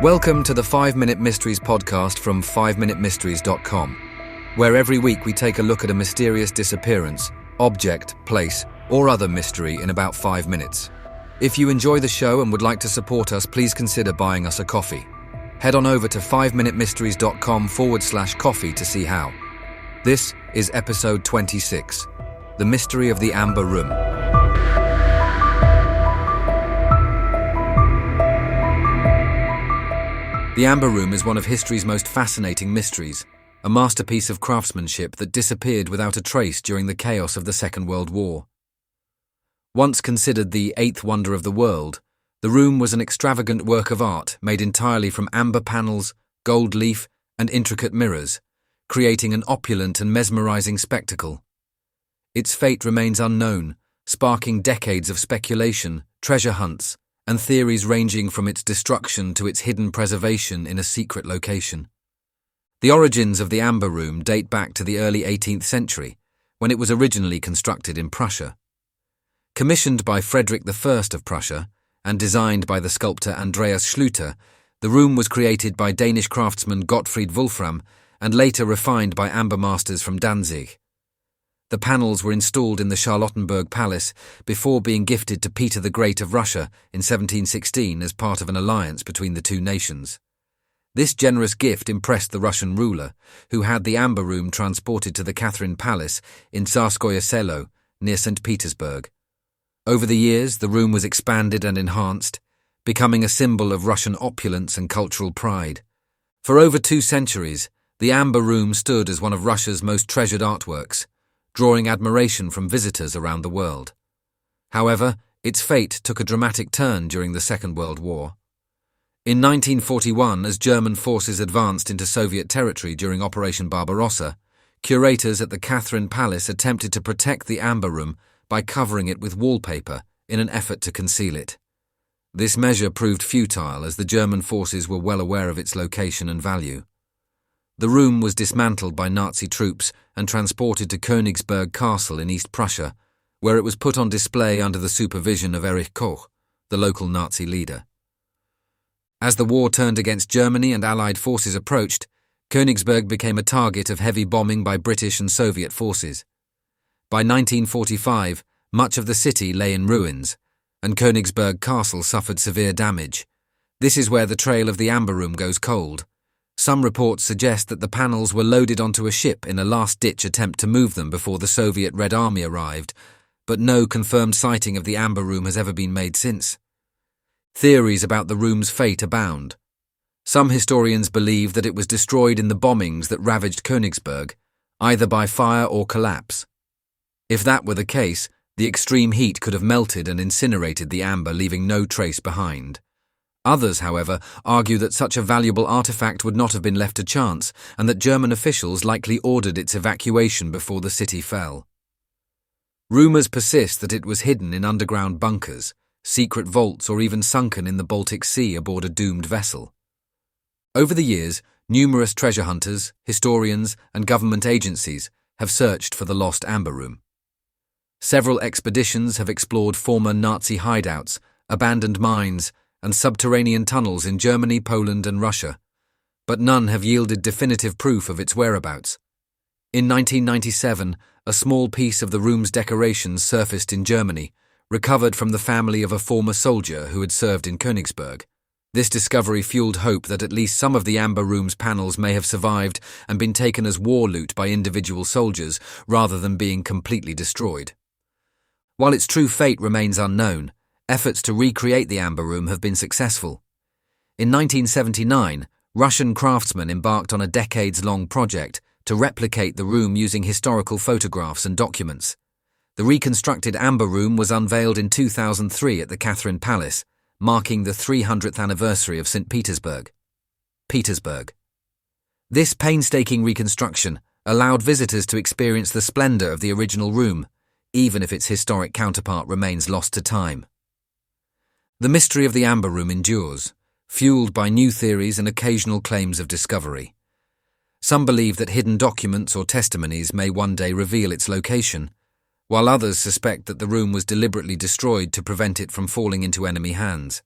Welcome to the 5-Minute Mysteries podcast from 5minutemysteries.com, where every week we take a look at a mysterious disappearance, object, place, or other mystery in about 5 minutes. If you enjoy the show and would like to support us, please consider buying us a coffee. Head on over to 5minutemysteries.com/coffee to see how. This is episode 26, The Mystery of the Amber Room. The Amber Room is one of history's most fascinating mysteries, a masterpiece of craftsmanship that disappeared without a trace during the chaos of the Second World War. Once considered the eighth wonder of the world, the room was an extravagant work of art made entirely from amber panels, gold leaf, and intricate mirrors, creating an opulent and mesmerizing spectacle. Its fate remains unknown, sparking decades of speculation, treasure hunts, and theories ranging from its destruction to its hidden preservation in a secret location. The origins of the Amber Room date back to the early 18th century, when it was originally constructed in Prussia. Commissioned by Frederick I of Prussia and designed by the sculptor Andreas Schlüter, the room was created by Danish craftsman Gottfried Wolfram and later refined by amber masters from Danzig. The panels were installed in the Charlottenburg Palace before being gifted to Peter the Great of Russia in 1716 as part of an alliance between the two nations. This generous gift impressed the Russian ruler, who had the Amber Room transported to the Catherine Palace in Tsarskoye Selo, near St. Petersburg. Over the years, the room was expanded and enhanced, becoming a symbol of Russian opulence and cultural pride. For over 2 centuries, the Amber Room stood as one of Russia's most treasured artworks, drawing admiration from visitors around the world. However, its fate took a dramatic turn during the Second World War. In 1941, as German forces advanced into Soviet territory during Operation Barbarossa, curators at the Catherine Palace attempted to protect the Amber Room by covering it with wallpaper in an effort to conceal it. This measure proved futile as the German forces were well aware of its location and value. The room was dismantled by Nazi troops and transported to Königsberg Castle in East Prussia, where it was put on display under the supervision of Erich Koch, the local Nazi leader. As the war turned against Germany and Allied forces approached, Königsberg became a target of heavy bombing by British and Soviet forces. By 1945, much of the city lay in ruins, and Königsberg Castle suffered severe damage. This is where the trail of the Amber Room goes cold. Some reports suggest that the panels were loaded onto a ship in a last-ditch attempt to move them before the Soviet Red Army arrived, but no confirmed sighting of the Amber Room has ever been made since. Theories about the room's fate abound. Some historians believe that it was destroyed in the bombings that ravaged Königsberg, either by fire or collapse. If that were the case, the extreme heat could have melted and incinerated the amber, leaving no trace behind. Others, however, argue that such a valuable artifact would not have been left to chance and that German officials likely ordered its evacuation before the city fell. Rumours persist that it was hidden in underground bunkers, secret vaults, or even sunken in the Baltic Sea aboard a doomed vessel. Over the years, numerous treasure hunters, historians, and government agencies have searched for the lost Amber Room. Several expeditions have explored former Nazi hideouts, abandoned mines, and subterranean tunnels in Germany, Poland, and Russia, but none have yielded definitive proof of its whereabouts. In 1997, a small piece of the room's decorations surfaced in Germany, recovered from the family of a former soldier who had served in Königsberg. This discovery fueled hope that at least some of the Amber Room's panels may have survived and been taken as war loot by individual soldiers rather than being completely destroyed. While its true fate remains unknown, efforts to recreate the Amber Room have been successful. In 1979, Russian craftsmen embarked on a decades-long project to replicate the room using historical photographs and documents. The reconstructed Amber Room was unveiled in 2003 at the Catherine Palace, marking the 300th anniversary of St. Petersburg. This painstaking reconstruction allowed visitors to experience the splendor of the original room, even if its historic counterpart remains lost to time. The mystery of the Amber Room endures, fueled by new theories and occasional claims of discovery. Some believe that hidden documents or testimonies may one day reveal its location, while others suspect that the room was deliberately destroyed to prevent it from falling into enemy hands.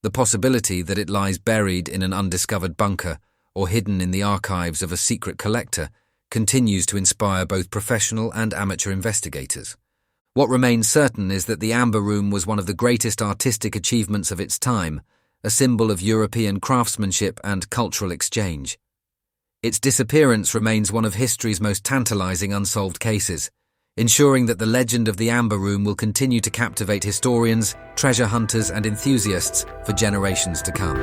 The possibility that it lies buried in an undiscovered bunker or hidden in the archives of a secret collector continues to inspire both professional and amateur investigators. What remains certain is that the Amber Room was one of the greatest artistic achievements of its time, a symbol of European craftsmanship and cultural exchange. Its disappearance remains one of history's most tantalizing unsolved cases, ensuring that the legend of the Amber Room will continue to captivate historians, treasure hunters, and enthusiasts for generations to come.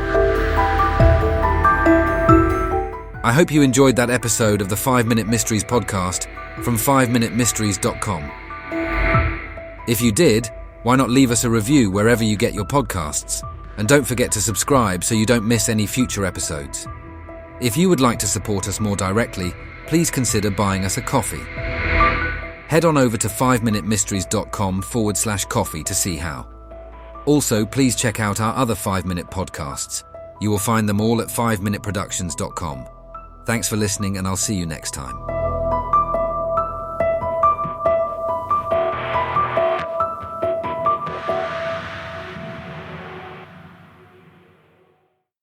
I hope you enjoyed that episode of the 5-Minute Mysteries podcast from 5minutemysteries.com. If you did, why not leave us a review wherever you get your podcasts? And don't forget to subscribe so you don't miss any future episodes. If you would like to support us more directly, please consider buying us a coffee. Head on over to 5minutemysteries.com/coffee to see how. Also, please check out our other 5-minute podcasts. You will find them all at 5minuteproductions.com. Thanks for listening, and I'll see you next time.